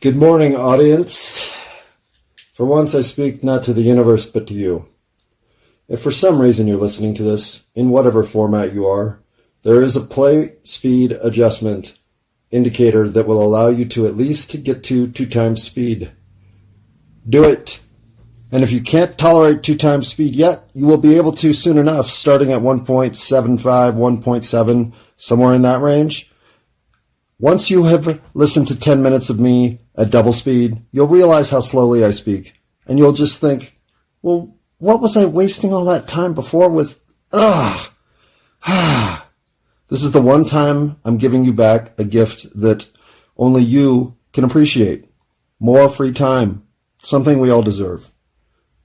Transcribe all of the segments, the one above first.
Good morning, audience. For once, I speak not to the universe, but to you. If for some reason you're listening to this, in whatever format you are, there is a play speed adjustment indicator that will allow you to at least get to 2 times speed. Do it. And if you can't tolerate 2 times speed yet, you will be able to soon enough, starting at 1.75, 1.7, somewhere in that range. Once you have listened to 10 minutes of me at double speed, you'll realize how slowly I speak. And you'll just think, well, what was I wasting all that time before with, This is the one time I'm giving you back a gift that only you can appreciate. More free time. Something we all deserve.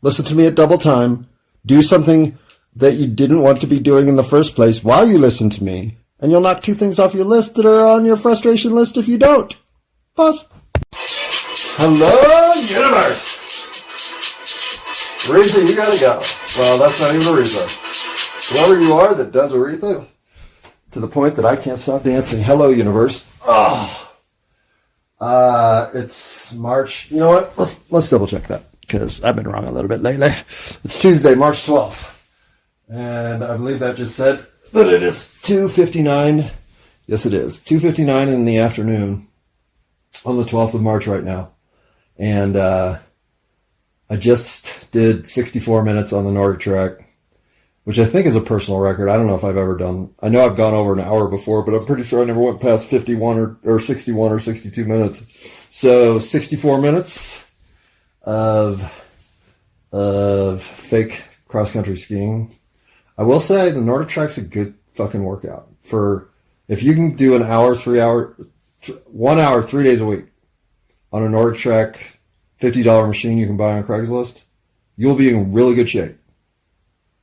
Listen to me at double time. Do something that you didn't want to be doing in the first place while you listen to me. And you'll knock 2 things off your list that are on your frustration list if you don't. Pause. Hello, universe. Aretha, you gotta go. Well, that's not even Aretha. Whoever you are that does Aretha, to the point that I can't stop dancing. Hello, universe. It's March. You know what? Let's double check that, because I've been wrong a little bit lately. It's Tuesday, March 12th. And I believe that just said that it is 2:59. Yes, it is. 2:59 in the afternoon on the 12th of March right now. And I just did 64 minutes on the Nordic track, which I think is a personal record. I don't know if I've ever done. I know I've gone over an hour before, but I'm pretty sure I never went past 51 or 61 or 62 minutes. So 64 minutes of fake cross-country skiing. I will say the Nordic track's a good fucking workout. For if you can do 1 hour, 3 days a week on a Nordic track $50 machine you can buy on Craigslist, you'll be in really good shape.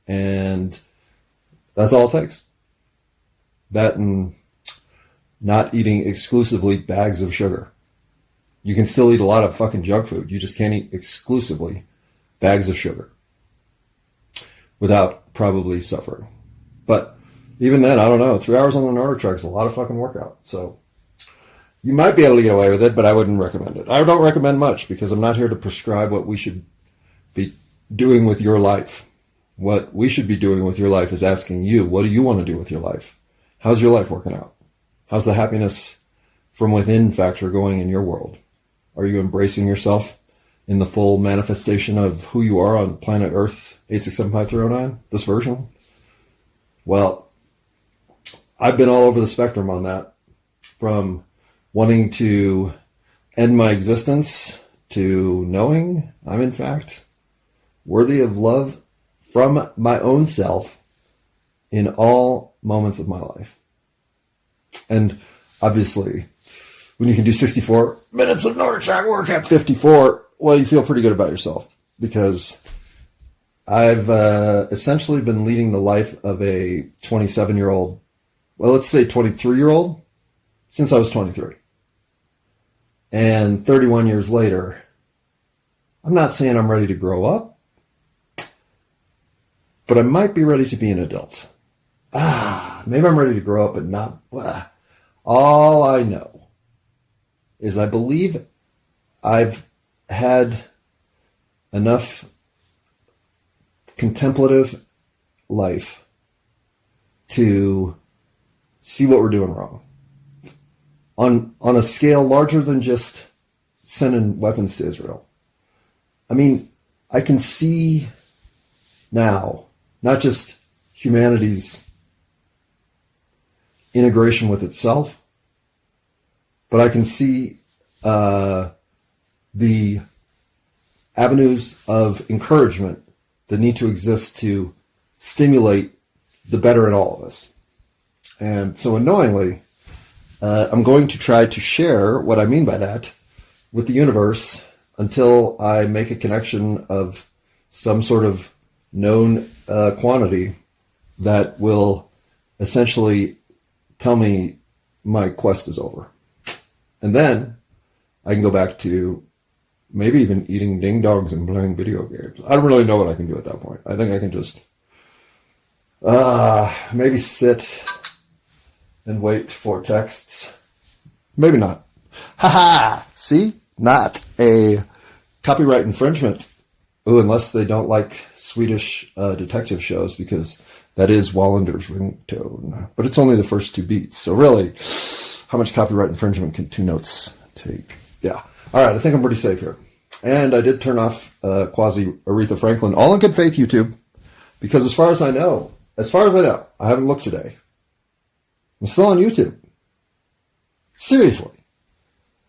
And that's all it takes. That and not eating exclusively bags of sugar. You can still eat a lot of fucking junk food. You just can't eat exclusively bags of sugar without probably suffering. But even then, I don't know. 3 hours on the Nordic track is a lot of fucking workout. So you might be able to get away with it, but I wouldn't recommend it. I don't recommend much because I'm not here to prescribe what we should be doing with your life. What we should be doing with your life is asking you, what do you want to do with your life? How's your life working out? How's the happiness from within factor going in your world? Are you embracing yourself in the full manifestation of who you are on planet Earth 8675309, this version? Well, I've been all over the spectrum on that, from wanting to end my existence to knowing I'm in fact worthy of love from my own self in all moments of my life. And obviously, when you can do 64 minutes of Nordic track work at 54, well, you feel pretty good about yourself, because I've essentially been leading the life of a 27-year-old, well, let's say 23-year-old, since I was 23. And 31 years later, I'm not saying I'm ready to grow up, but I might be ready to be an adult. Maybe I'm ready to grow up, but not. All I know is I believe I've had enough contemplative life to see what we're doing wrong. On a scale larger than just sending weapons to Israel. I mean, I can see now, not just humanity's integration with itself, but I can see the avenues of encouragement that need to exist to stimulate the better in all of us. And so unknowingly, I'm going to try to share what I mean by that with the universe until I make a connection of some sort of known quantity that will essentially tell me my quest is over. And then I can go back to maybe even eating ding dongs and playing video games. I don't really know what I can do at that point. I think I can just maybe sit and wait for texts. Maybe not. Ha! See? not a copyright infringement. Ooh, unless they don't like Swedish detective shows, because that is Wallender's ringtone. But it's only the first 2 beats. So really, how much copyright infringement can 2 notes take? Yeah. All right, I think I'm pretty safe here. And I did turn off quasi Aretha Franklin, all in good faith, YouTube, because as far as I know, I haven't looked today, I'm still on YouTube. Seriously.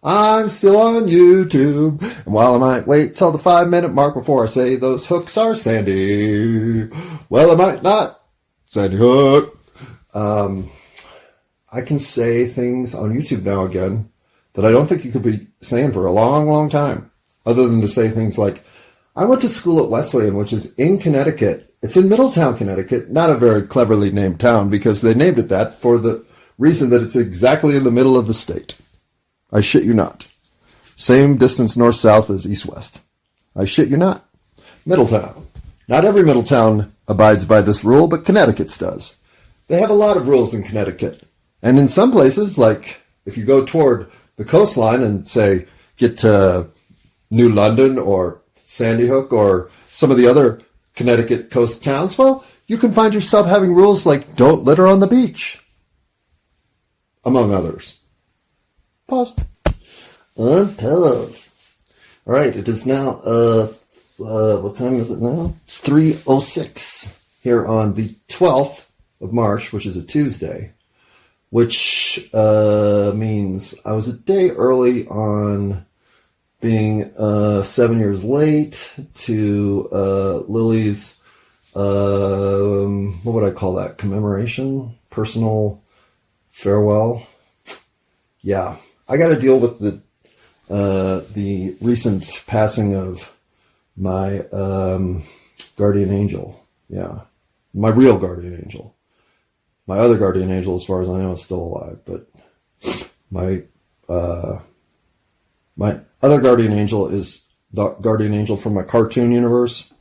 I'm still on YouTube. And while I might wait till the 5-minute mark before I say those hooks are Sandy, well, I might not. Sandy Hook. I can say things on YouTube now again that I don't think you could be saying for a long, long time, other than to say things like, I went to school at Wesleyan, which is in Connecticut. It's in Middletown, Connecticut. Not a very cleverly named town, because they named it that for the reason that it's exactly in the middle of the state. I shit you not. Same distance north-south as east-west. I shit you not. Middletown. Not every Middletown abides by this rule, but Connecticut's does. They have a lot of rules in Connecticut. And in some places, like if you go toward the coastline and say, get to New London or Sandy Hook or some of the other Connecticut coast towns, well, you can find yourself having rules like don't litter on the beach, among others. Pause. Unpause. All right, it is now, what time is it now? It's 3:06 here on the 12th of March, which is a Tuesday, which means I was a day early on being 7 years late to Lily's, what would I call that? Commemoration? Personal farewell? Yeah. I got to deal with the recent passing of my guardian angel. Yeah, my real guardian angel. My other guardian angel, as far as I know, is still alive. But my other guardian angel is the guardian angel from my cartoon universe,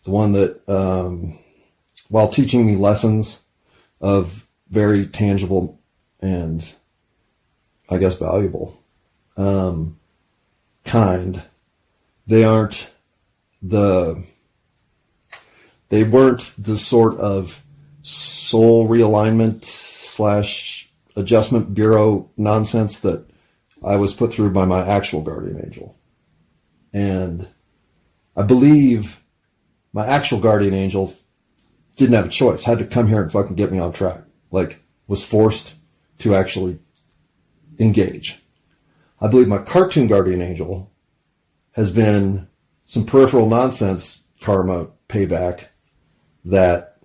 the one that, while teaching me lessons of very tangible and I guess valuable kind, they weren't the sort of soul realignment / adjustment bureau nonsense that I was put through by my actual guardian angel. And I believe my actual guardian angel didn't have a choice, had to come here and fucking get me on track. Like, was forced to actually engage. I believe my cartoon guardian angel has been some peripheral nonsense karma payback that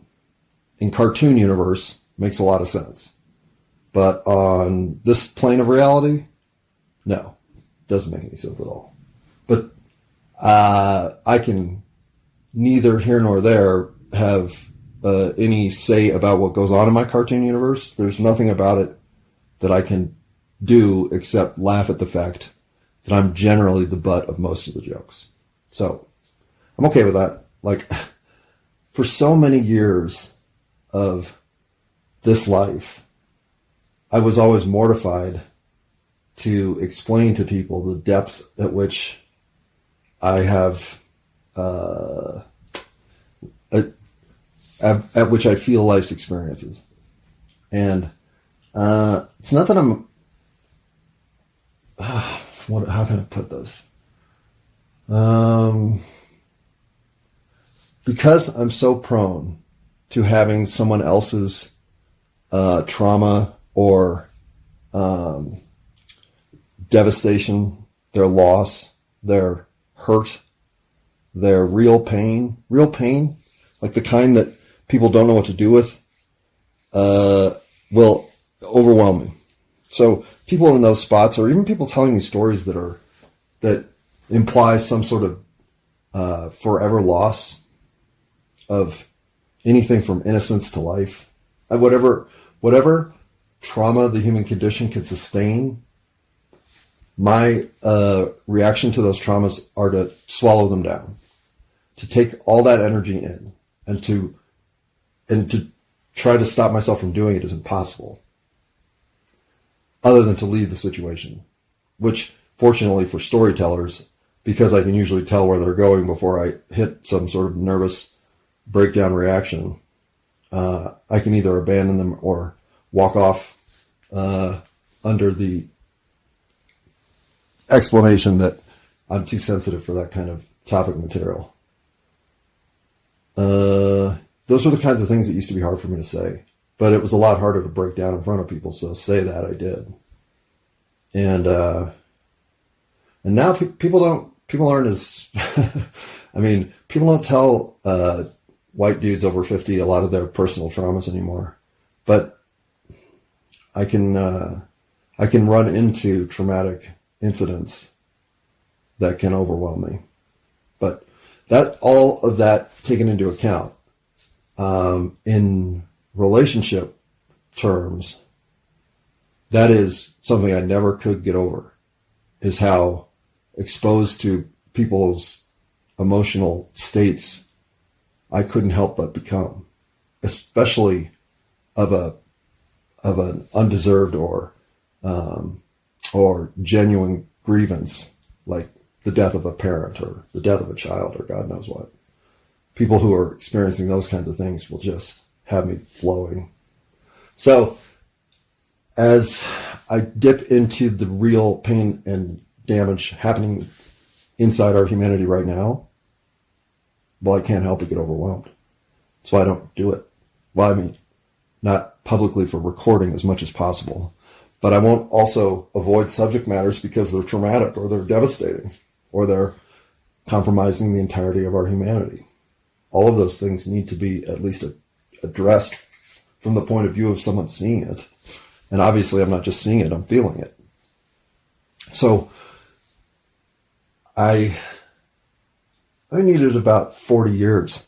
in cartoon universe makes a lot of sense. But on this plane of reality, no, doesn't make any sense at all. But I can neither here nor there have any say about what goes on in my cartoon universe. There's nothing about it that I can do except laugh at the fact that I'm generally the butt of most of the jokes. So I'm okay with that. Like, for so many years of this life, I was always mortified to explain to people the depth at which I have, at which I feel life's experiences. And it's not that I'm, how can I put this? Because I'm so prone to having someone else's trauma or devastation, their loss, their hurt, their real pain, like the kind that people don't know what to do with, will overwhelm me. So people in those spots, or even people telling me stories that imply some sort of forever loss of anything from innocence to life, whatever trauma the human condition can sustain, my reaction to those traumas are to swallow them down, to take all that energy in, and to try to stop myself from doing it is impossible, other than to leave the situation, which fortunately for storytellers, because I can usually tell where they're going before I hit some sort of nervous breakdown reaction, I can either abandon them or walk off under the explanation that I'm too sensitive for that kind of topic material. Those were the kinds of things that used to be hard for me to say, but it was a lot harder to break down in front of people. So say that I did. And now people aren't as, I mean, people don't tell, white dudes over 50 a lot of their personal traumas anymore, but I can run into traumatic incidents that can overwhelm me. But all of that taken into account, in relationship terms, that is something I never could get over, is how exposed to people's emotional states I couldn't help but become, especially of an undeserved or genuine grievance, like the death of a parent or the death of a child or God knows what. People who are experiencing those kinds of things will just have me flowing. So as I dip into the real pain and damage happening inside our humanity right now, well, I can't help but get overwhelmed. That's why I don't do it. Well, I mean, not publicly for recording as much as possible, but I won't also avoid subject matters because they're traumatic or they're devastating or they're compromising the entirety of our humanity. All of those things need to be at least addressed from the point of view of someone seeing it. And obviously I'm not just seeing it, I'm feeling it. So I needed about 40 years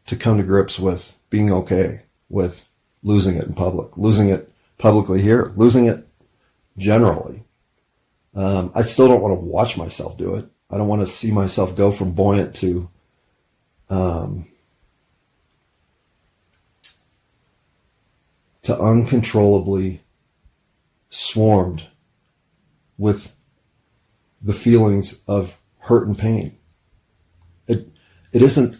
to come to grips with being okay with losing it in public, losing it publicly here, losing it generally. I still don't want to watch myself do it. I don't want to see myself go from buoyant to uncontrollably swarmed with the feelings of hurt and pain. It isn't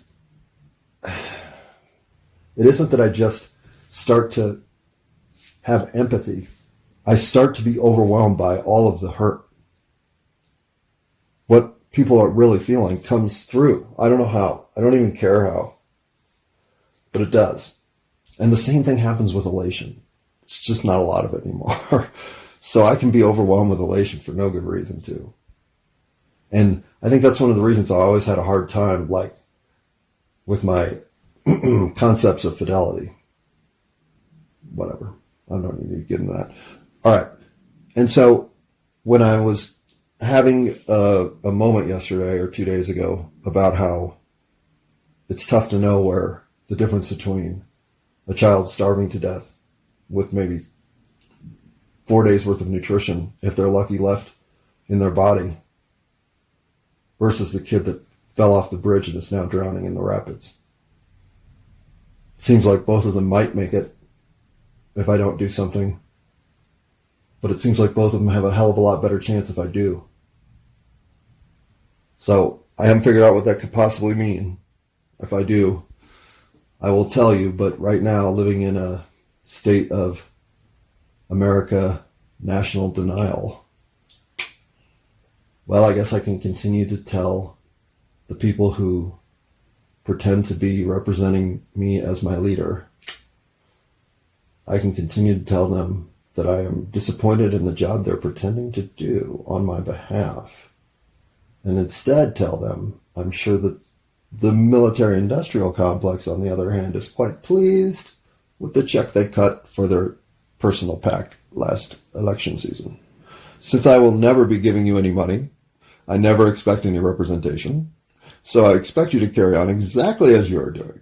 that I just start to have empathy. I start to be overwhelmed by all of the hurt. What people are really feeling comes through. I don't know how. I don't even care how. But it does. And the same thing happens with elation. It's just not a lot of it anymore. So I can be overwhelmed with elation for no good reason too. And I think that's one of the reasons I always had a hard time, like, with my concepts of fidelity. Whatever. I don't need to get into that. All right. And so when I was having a moment yesterday or 2 days ago about how it's tough to know where the difference between a child starving to death with maybe 4 days worth of nutrition, if they're lucky, left in their body, versus the kid that fell off the bridge and is now drowning in the rapids. It seems like both of them might make it if I don't do something, but it seems like both of them have a hell of a lot better chance if I do. So I haven't figured out what that could possibly mean. If I do, I will tell you, but right now, living in a state of America national denial, well, I guess I can continue to tell the people who pretend to be representing me as my leader, I can continue to tell them that I am disappointed in the job they're pretending to do on my behalf, and instead tell them I'm sure that the military-industrial complex, on the other hand, is quite pleased with the check they cut for their personal PAC last election season. Since I will never be giving you any money, I never expect any representation, so I expect you to carry on exactly as you are doing.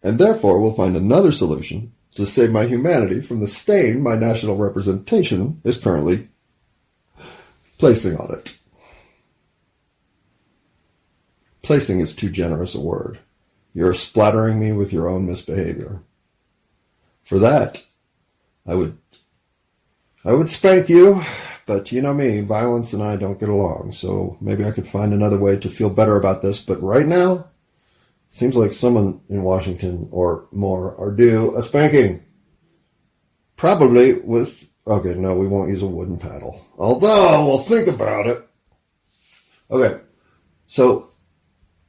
And therefore, we'll find another solution to save my humanity from the stain my national representation is currently placing on it. Placing is too generous a word. You're splattering me with your own misbehavior. For that, I would I would spank you, but you know me, violence and I don't get along, so maybe I could find another way to feel better about this. But right now, it seems like someone in Washington or more are due a spanking. Probably with, okay, no, we won't use a wooden paddle. Although, we'll think about it. Okay, so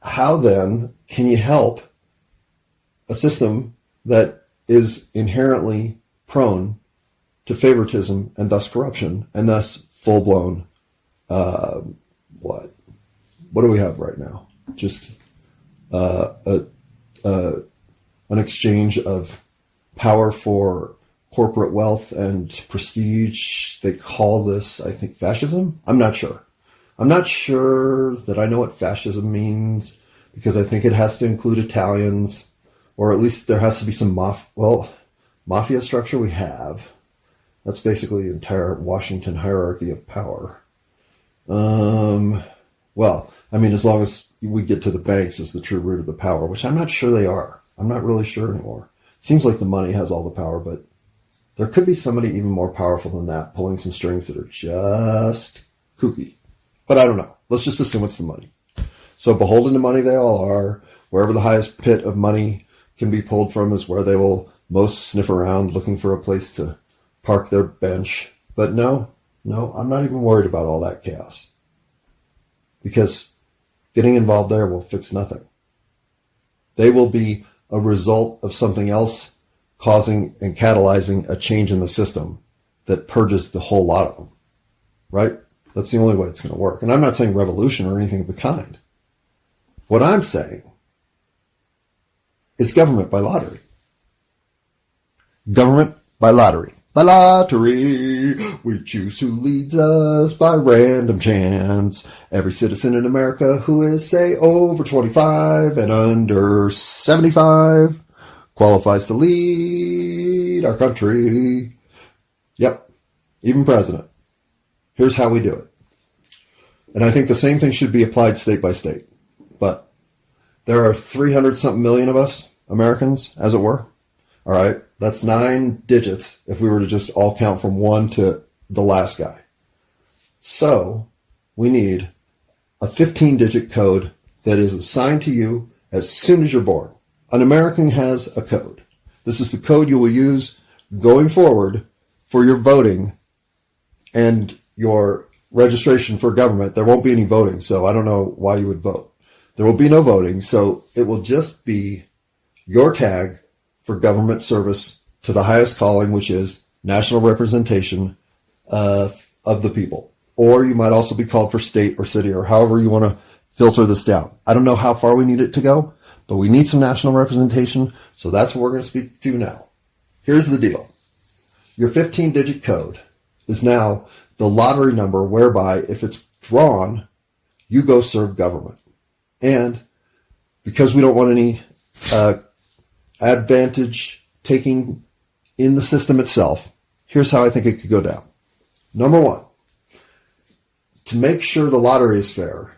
how then can you help a system that is inherently prone to favoritism and thus corruption and thus full-blown, what do we have right now? Just an exchange of power for corporate wealth and prestige. They call this, I think, fascism. I'm not sure. I'm not sure that I know what fascism means, because I think it has to include Italians, or at least there has to be some mafia structure we have. That's basically the entire Washington hierarchy of power. Well, I mean, as long as we get to the banks as the true root of the power, which I'm not sure they are. I'm not really sure anymore. It seems like the money has all the power, but there could be somebody even more powerful than that, pulling some strings that are just kooky. But I don't know. Let's just assume it's the money. So beholden to money they all are. Wherever the highest pit of money can be pulled from is where they will most sniff around looking for a place to park their bench. But no, I'm not even worried about all that chaos, because getting involved there will fix nothing. They will be a result of something else causing and catalyzing a change in the system that purges the whole lot of them, right? That's the only way it's going to work. And I'm not saying revolution or anything of the kind. What I'm saying is government by lottery. Government by lottery. By lottery, we choose who leads us by random chance. Every citizen in America who is, say, over 25 and under 75 qualifies to lead our country. Yep, even president. Here's how we do it. And I think the same thing should be applied state by state. But there are 300-something million of us, Americans, as it were. All right, that's 9 digits if we were to just all count from 1 to the last guy. So we need a 15-digit code that is assigned to you as soon as you're born. An American has a code. This is the code you will use going forward for your voting and your registration for government. There won't be any voting, so I don't know why you would vote. There will be no voting, so it will just be your tag for government service to the highest calling, which is national representation of the people. Or you might also be called for state or city, or however you want to filter this down. I don't know how far we need it to go, but we need some national representation, so that's what we're going to speak to now. Here's the deal. Your 15-digit code is now the lottery number whereby if it's drawn, you go serve government. And because we don't want any advantage taking in the system itself, here's how I think it could go down. Number one, to make sure the lottery is fair,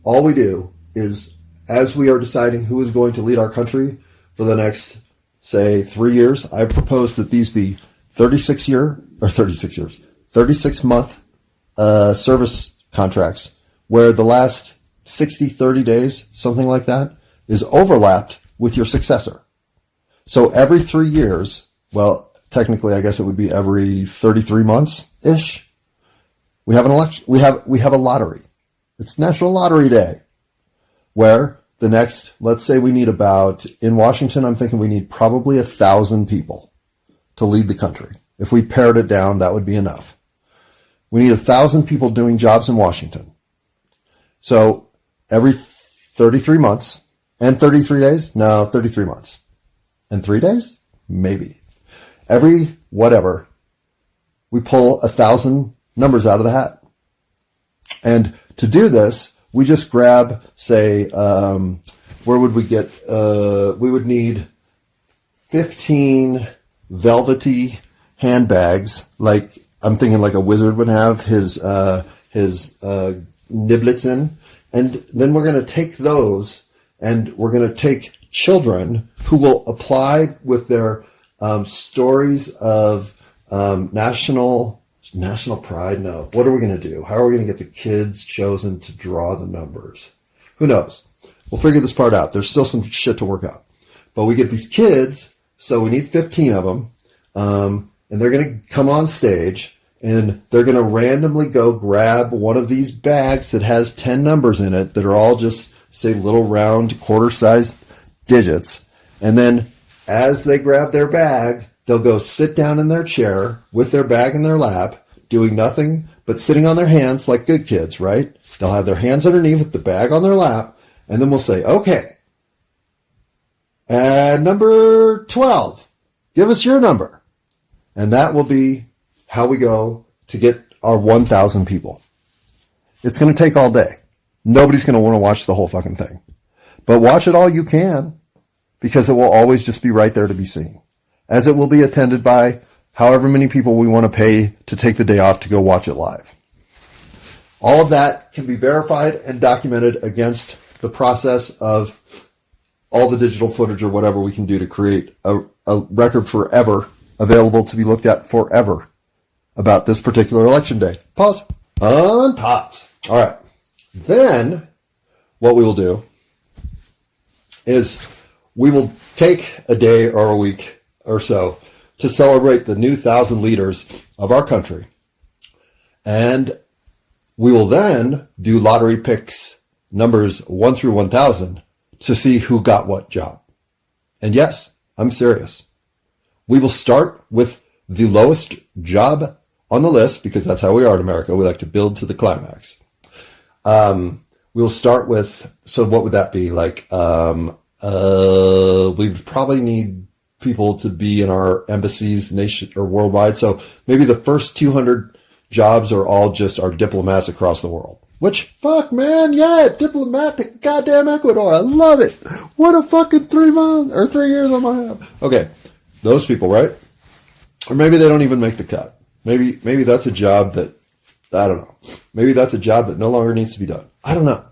all we do is, as we are deciding who is going to lead our country for the next, say, 3 years, I propose that these be 36-month service contracts, where the last 60, 30 days, something like that, is overlapped with your successor. So every 3 years, well, technically, I guess it would be every 33 months-ish, we have an election. We have a lottery. It's National Lottery Day, where the next, let's say we need about, in Washington, I'm thinking we need probably 1,000 people to lead the country. If we pared it down, that would be enough. We need 1,000 people doing jobs in Washington. So every 33 months and 33 days? No, 33 months. And 3 days? Maybe. Every whatever, we pull 1,000 numbers out of the hat. And to do this, we just grab, say, where would we get, we would need 15 velvety handbags, like I'm thinking like a wizard would have his niblets in. And then we're going to take those and we're going to take children who will apply with their stories of national national pride? No. What are we going to do? How are we going to get the kids chosen to draw the numbers? Who knows? We'll figure this part out. There's still some shit to work out. But we get these kids, so we need 15 of them, and they're going to come on stage, and they're going to randomly go grab one of these bags that has 10 numbers in it that are all just, say, little round quarter-sized digits. And then as they grab their bag, they'll go sit down in their chair with their bag in their lap, doing nothing but sitting on their hands like good kids, right? They'll have their hands underneath with the bag on their lap, and then we'll say, okay, number 12, give us your number. And that will be how we go to get our 1,000 people. It's going to take all day. Nobody's going to want to watch the whole fucking thing. But watch it all you can, because it will always just be right there to be seen. As it will be attended by however many people we want to pay to take the day off to go watch it live. All of that can be verified and documented against the process of all the digital footage or whatever we can do to create a record forever, available to be looked at forever about this particular election day. Pause. Unpause. All right. Then what we will do is we will take a day or a week or so to celebrate the new 1,000 leaders of our country. And we will then do lottery picks numbers 1 through 1,000 to see who got what job. And yes, I'm serious. We will start with the lowest job on the list, because that's how we are in America. We like to build to the climax. We'll start with, so what would that be? Like, we'd probably need people to be in our embassies nation or worldwide. So maybe the first 200 jobs are all just our diplomats across the world. Which, fuck, man, yeah, diplomatic, goddamn Ecuador. I love it. What a fucking 3 months or 3 years on my have. Okay, those people, right? Or maybe they don't even make the cut. Maybe that's a job that, I don't know. Maybe that's a job that no longer needs to be done. I don't know.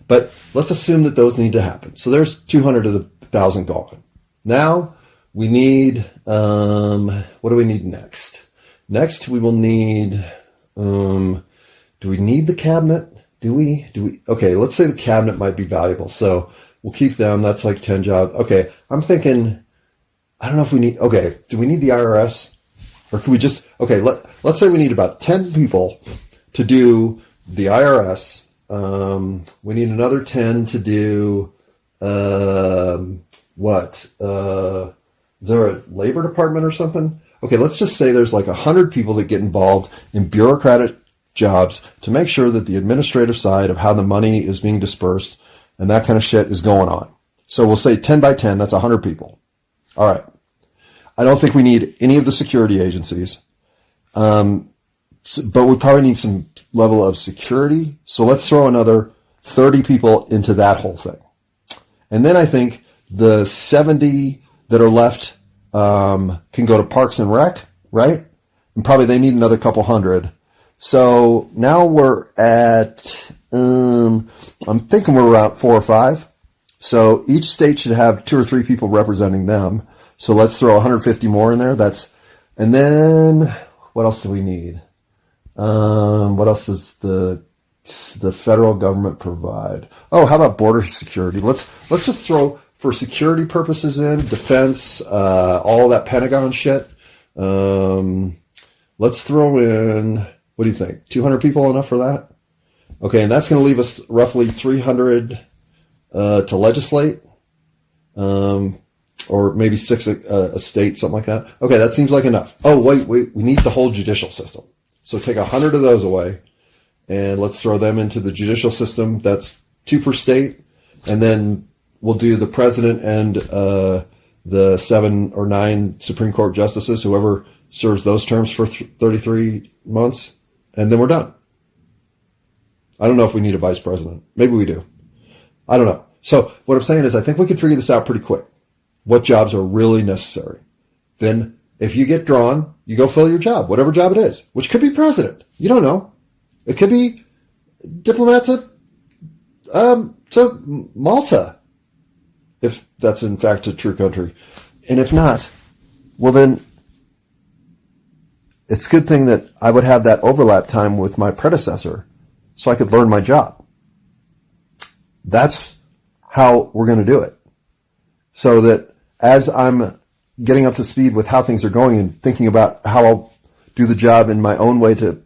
But let's assume that those need to happen. So there's 200 of the 1,000 gone. Now we need, what do we need next? Next we will need, do we need the cabinet? Do we? Okay, let's say the cabinet might be valuable. So we'll keep them. That's like 10 jobs. Okay, I'm thinking, I don't know if we need, okay, do we need the IRS? Or can we just, okay, let's say we need about 10 people to do the IRS. We need another 10 to do, what? Is there a labor department or something? Okay, let's just say there's like 100 people that get involved in bureaucratic jobs to make sure that the administrative side of how the money is being dispersed and that kind of shit is going on. So we'll say 10 by 10, that's 100 people. All right. I don't think we need any of the security agencies, but we probably need some level of security. So let's throw another 30 people into that whole thing. And then I think the 70 that are left can go to Parks and Rec, right? And probably they need another couple hundred. So now we're at, I'm thinking we're around 4 or 5. So each state should have 2 or 3 people representing them. So let's throw 150 more in there. And then what else do we need? What else does the federal government provide? Oh, how about border security? Let's just throw, for security purposes, in defense, all that Pentagon shit. Let's throw in, what do you think? 200 people enough for that? Okay, and that's going to leave us roughly 300 to legislate, or maybe 6 a state, something like that. Okay, that seems like enough. Oh, wait, we need the whole judicial system. So take 100 of those away, and let's throw them into the judicial system. That's 2 per state, and then we'll do the president and the 7 or 9 Supreme Court justices, whoever serves those terms for 33 months, and then we're done. I don't know if we need a vice president. Maybe we do. I don't know. So what I'm saying is I think we can figure this out pretty quick. What jobs are really necessary? Then if you get drawn, you go fill your job, whatever job it is, which could be president. You don't know. It could be diplomats to Malta, if that's in fact a true country. And if not, well then, it's a good thing that I would have that overlap time with my predecessor so I could learn my job. That's how we're going to do it. So that as I'm getting up to speed with how things are going and thinking about how I'll do the job in my own way to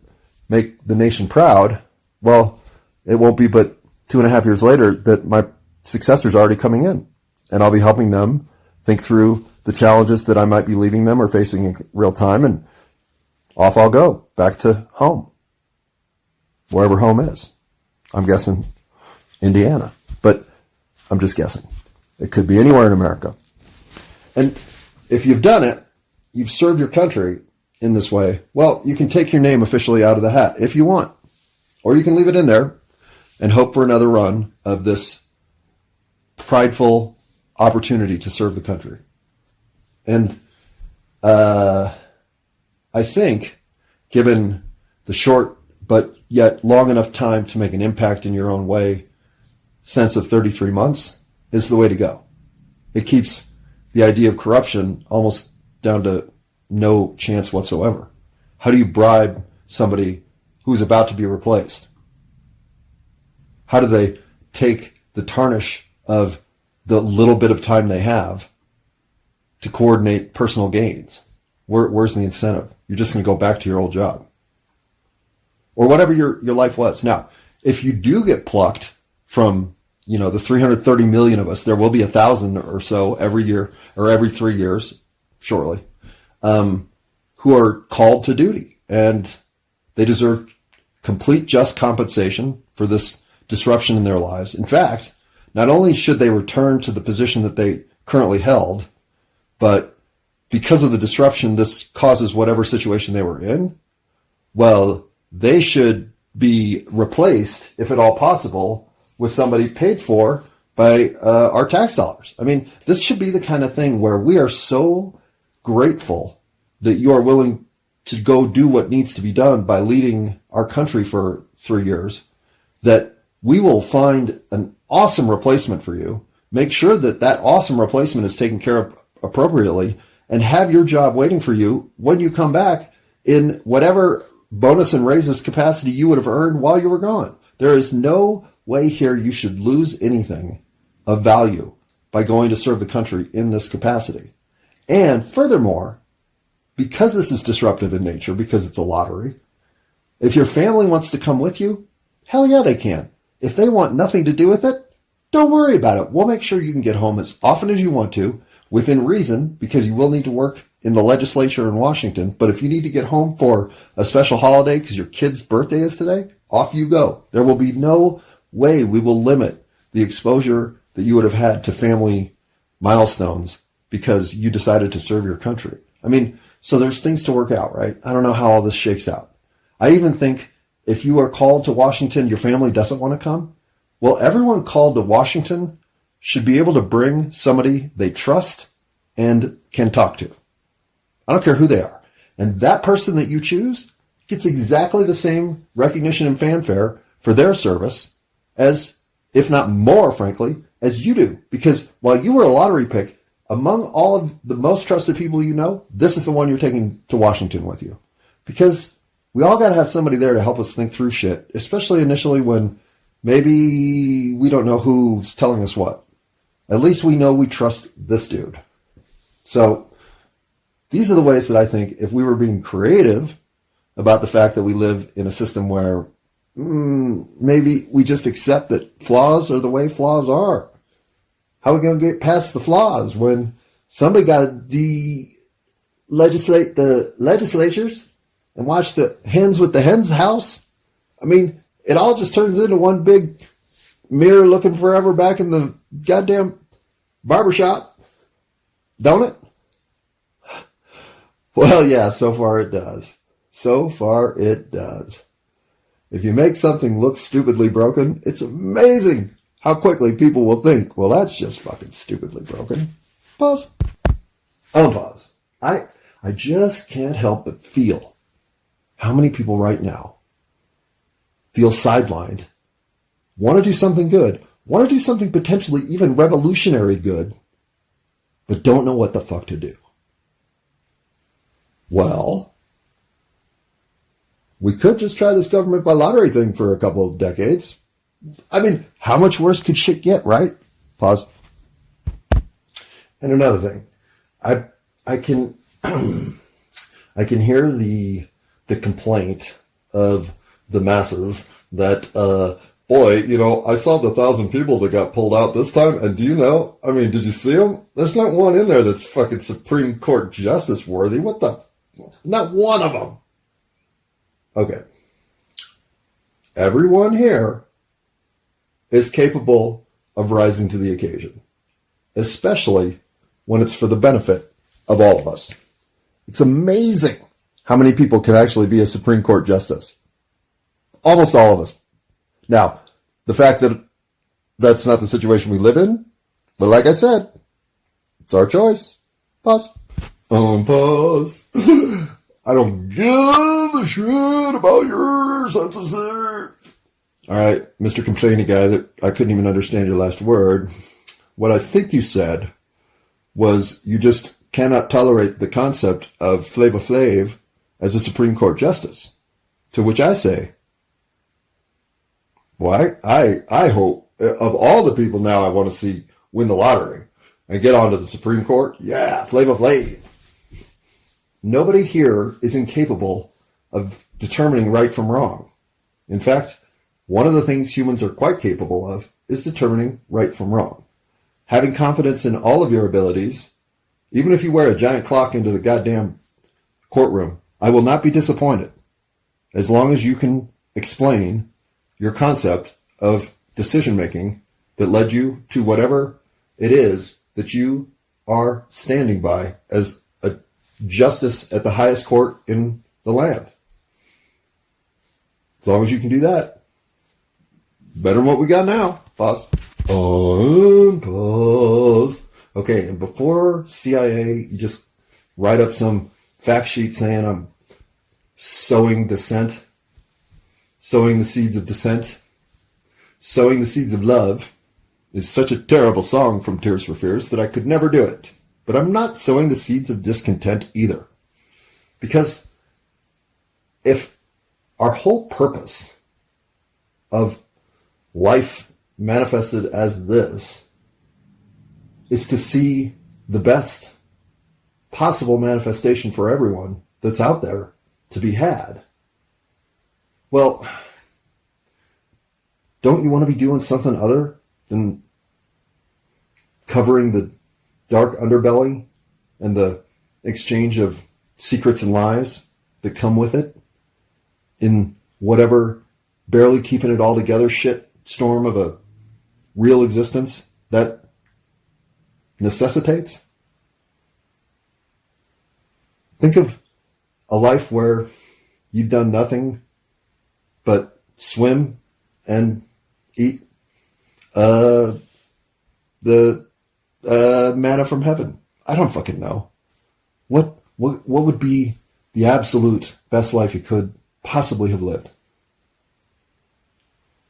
make the nation proud, well, it won't be but 2.5 years later that my successor's already coming in, and I'll be helping them think through the challenges that I might be leaving them or facing in real time, and off I'll go back to home, wherever home is. I'm guessing Indiana, but I'm just guessing. It could be anywhere in America. And if you've done it, you've served your country in this way, well, you can take your name officially out of the hat if you want, or you can leave it in there and hope for another run of this prideful opportunity to serve the country. And I think, given the short but yet long enough time to make an impact in your own way, sense of 33 months is the way to go. It keeps the idea of corruption almost down to no chance whatsoever. How do you bribe somebody who's about to be replaced? How do they take the tarnish of the little bit of time they have to coordinate personal gains? Where's the incentive? You're just going to go back to your old job. Or whatever your life was. Now, if you do get plucked from, the 330 million of us, there will be 1,000 or so every year or every 3 years, shortly, who are called to duty. And they deserve complete just compensation for this disruption in their lives. In fact, not only should they return to the position that they currently held, but because of the disruption this causes whatever situation they were in, well, they should be replaced, if at all possible, with somebody paid for by our tax dollars. I mean, this should be the kind of thing where we are so grateful that you are willing to go do what needs to be done by leading our country for 3 years, that we will find an awesome replacement for you, make sure that that awesome replacement is taken care of appropriately, and have your job waiting for you when you come back in whatever bonus and raises capacity you would have earned while you were gone. There is no way here you should lose anything of value by going to serve the country in this capacity. And furthermore, because this is disruptive in nature, because it's a lottery, if your family wants to come with you, hell yeah, they can. If they want nothing to do with it, don't worry about it. We'll make sure you can get home as often as you want to, within reason, because you will need to work in the legislature in Washington. But if you need to get home for a special holiday because your kid's birthday is today, off you go. There will be no way we will limit the exposure that you would have had to family milestones because you decided to serve your country. I mean, so there's things to work out, right? I don't know how all this shakes out. I even think if you are called to Washington, your family doesn't want to come. Well, everyone called to Washington should be able to bring somebody they trust and can talk to. I don't care who they are. And that person that you choose gets exactly the same recognition and fanfare for their service as, if not more, frankly, as you do. Because while you were a lottery pick, among all of the most trusted people you know, this is the one you're taking to Washington with you. Because we all got to have somebody there to help us think through shit, especially initially when maybe we don't know who's telling us what. At least we know we trust this dude. So these are the ways that I think if we were being creative about the fact that we live in a system where maybe we just accept that flaws are the way flaws are. How are we going to get past the flaws when somebody got to legislate the legislatures and watch the hens with the hens house? I mean, it all just turns into one big mirror looking forever back in the goddamn barbershop, don't it? Well, yeah, so far it does. So far it does. If you make something look stupidly broken, it's amazing how quickly people will think, well, that's just fucking stupidly broken. Pause. Unpause. I just can't help but feel how many people right now feel sidelined, want to do something good, want to do something potentially even revolutionary good, but don't know what the fuck to do. Well, we could just try this government by lottery thing for a couple of decades. I mean, how much worse could shit get, right? Pause. And another thing, I can I can hear the complaint of the masses that boy, you know, I saw the 1,000 people that got pulled out this time, and do you know? I mean, did you see them? There's not one in there that's fucking Supreme Court justice worthy. What the? Not one of them. Okay. Everyone here is capable of rising to the occasion, especially when it's for the benefit of all of us. It's amazing how many people can actually be a Supreme Court justice. Almost all of us. Now, the fact that that's not the situation we live in, but like I said, it's our choice. Pause. Pause. I don't give a shit about your sense of self. All right, Mr. Complaining guy that I couldn't even understand your last word. What I think you said was you just cannot tolerate the concept of Flavor Flav as a Supreme Court justice. To which I say, well, I hope, of all the people now I want to see win the lottery and get onto the Supreme Court, yeah, Flavor Flav. Nobody here is incapable of determining right from wrong. In fact, one of the things humans are quite capable of is determining right from wrong. Having confidence in all of your abilities, even if you wear a giant clock into the goddamn courtroom, I will not be disappointed as long as you can explain your concept of decision-making that led you to whatever it is that you are standing by as a justice at the highest court in the land. As long as you can do that, better than what we got now. Pause. Pause. Okay, and before CIA, you just write up some fact sheet saying I'm sowing dissent, sowing the seeds of dissent, sowing the seeds of love is such a terrible song from Tears for Fears that I could never do it. But I'm not sowing the seeds of discontent either. Because if our whole purpose of life manifested as this is to see the best possible manifestation for everyone that's out there to be had, well, don't you want to be doing something other than covering the dark underbelly and the exchange of secrets and lies that come with it in whatever barely keeping it all together shit storm of a real existence that necessitates? Think of a life where you've done nothing but swim and eat the manna from heaven. I don't fucking know. What would be the absolute best life you could possibly have lived?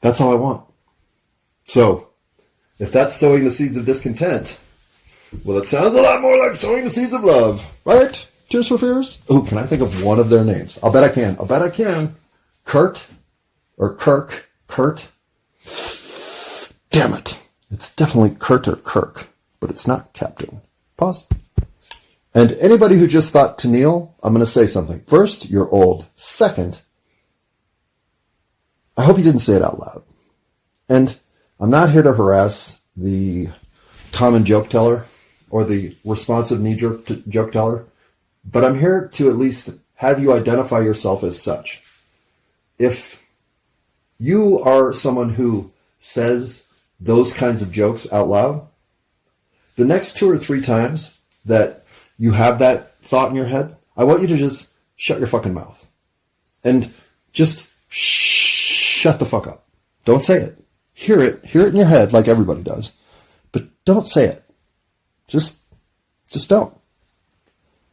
That's all I want. So, if that's sowing the seeds of discontent, well, it sounds a lot more like sowing the seeds of love, right? Tears for Fears? Oh, can I think of one of their names? I'll bet I can. Kurt or Kirk. Kurt. Damn it. It's definitely Kurt or Kirk, but it's not Captain. Pause. And anybody who just thought to kneel, I'm going to say something. First, you're old. Second, I hope you didn't say it out loud. And I'm not here to harass the common joke teller or the responsive knee-jerk joke teller, but I'm here to at least have you identify yourself as such. If you are someone who says those kinds of jokes out loud, the next 2 or 3 times that you have that thought in your head, I want you to just shut your fucking mouth and just shut the fuck up. Don't say it. Hear it in your head like everybody does, but don't say it. Just don't.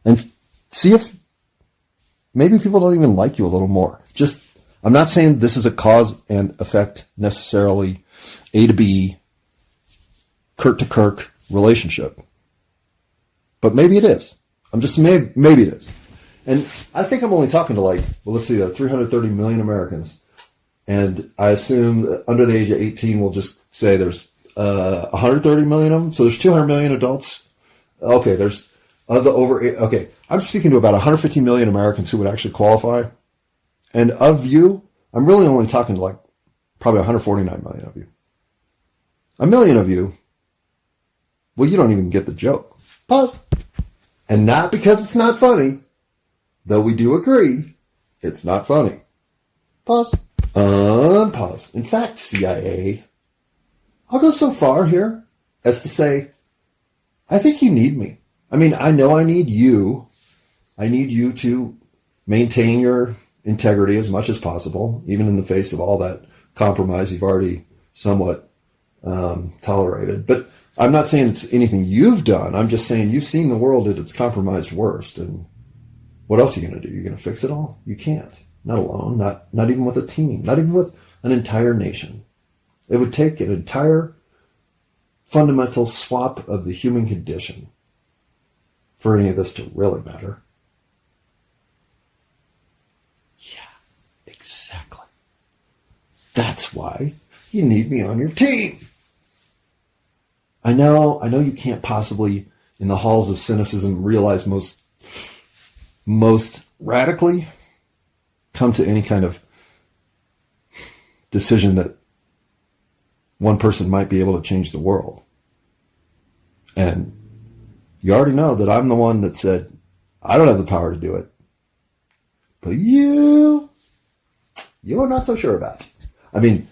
And see if maybe people don't even like you a little more. I'm not saying this is a cause and effect necessarily A to B, Kurt to Kirk relationship, but maybe it is. Maybe it is. And I think I'm only talking to like, well, let's see, 330 million Americans. And I assume that under the age of 18, we'll just say there's 130 million of them. So there's 200 million adults. Okay, there's of the over. Okay, I'm speaking to about 150 million Americans who would actually qualify. And of you, I'm really only talking to like probably 149 million of you. A million of you, well, you don't even get the joke. Pause. And not because it's not funny, though we do agree it's not funny. Pause. Unpause. In fact, CIA, I'll go so far here as to say, I think you need me. I mean, I know I need you. I need you to maintain your integrity as much as possible, even in the face of all that compromise you've already somewhat tolerated. But I'm not saying it's anything you've done. I'm just saying you've seen the world at its compromised worst. And what else are you going to do? You're going to fix it all? You can't. Not alone. Not even with a team. Not even with an entire nation. It would take an entire fundamental swap of the human condition for any of this to really matter. Yeah, exactly. That's why you need me on your team. I know you can't possibly, in the halls of cynicism, realize most radically come to any kind of decision that one person might be able to change the world. And you already know that I'm the one that said, I don't have the power to do it. But you are not so sure about it. I mean,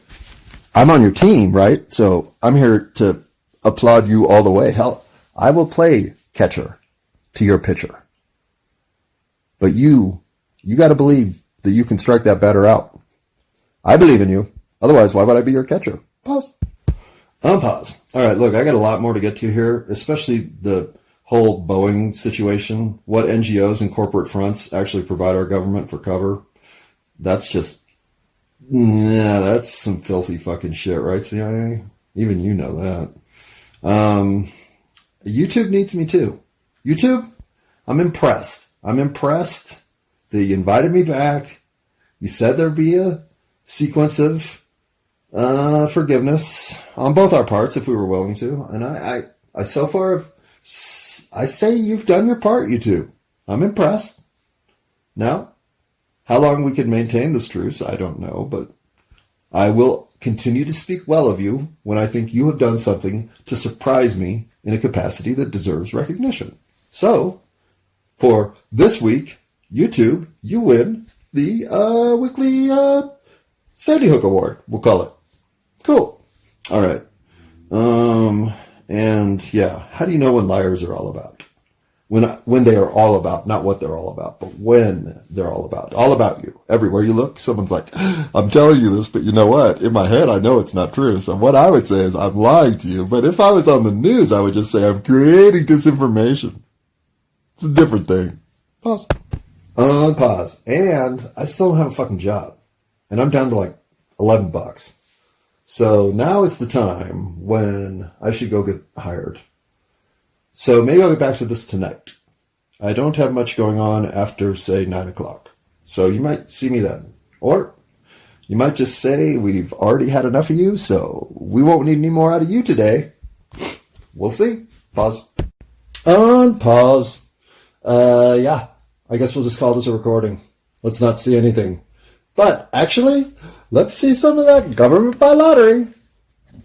I'm on your team, right? So I'm here to applaud you all the way. Hell, I will play catcher to your pitcher. But you got to believe that you can strike that batter out. I believe in you. Otherwise, why would I be your catcher? Pause. Unpause. All right, look, I got a lot more to get to here, especially the whole Boeing situation, what NGOs and corporate fronts actually provide our government for cover. That's just, that's some filthy fucking shit, right, CIA? Even you know that. YouTube needs me too. YouTube, I'm impressed. That you invited me back. You said there'd be a sequence of forgiveness on both our parts if we were willing to. And I so far, I say you've done your part, YouTube. I'm impressed. Now, how long we can maintain this truce, I don't know, but I will continue to speak well of you when I think you have done something to surprise me in a capacity that deserves recognition. So, for this week, YouTube, you win the weekly Sandy Hook Award, we'll call it. Cool. All right. And yeah, how do you know when liars are all about? When they are all about, not what they're all about, but when they're all about you. Everywhere you look, someone's like, I'm telling you this, but you know what? In my head, I know it's not true. So what I would say is I'm lying to you. But if I was on the news, I would just say I'm creating disinformation. It's a different thing. Pause. Unpause. And I still don't have a fucking job. And I'm down to like $11. So now is the time when I should go get hired. So maybe I'll get back to this tonight. I don't have much going on after, say, 9 o'clock. So you might see me then. Or you might just say we've already had enough of you, so we won't need any more out of you today. We'll see. Pause. Unpause. Yeah, I guess we'll just call this a recording. Let's not see anything. But actually, let's see some of that government by lottery.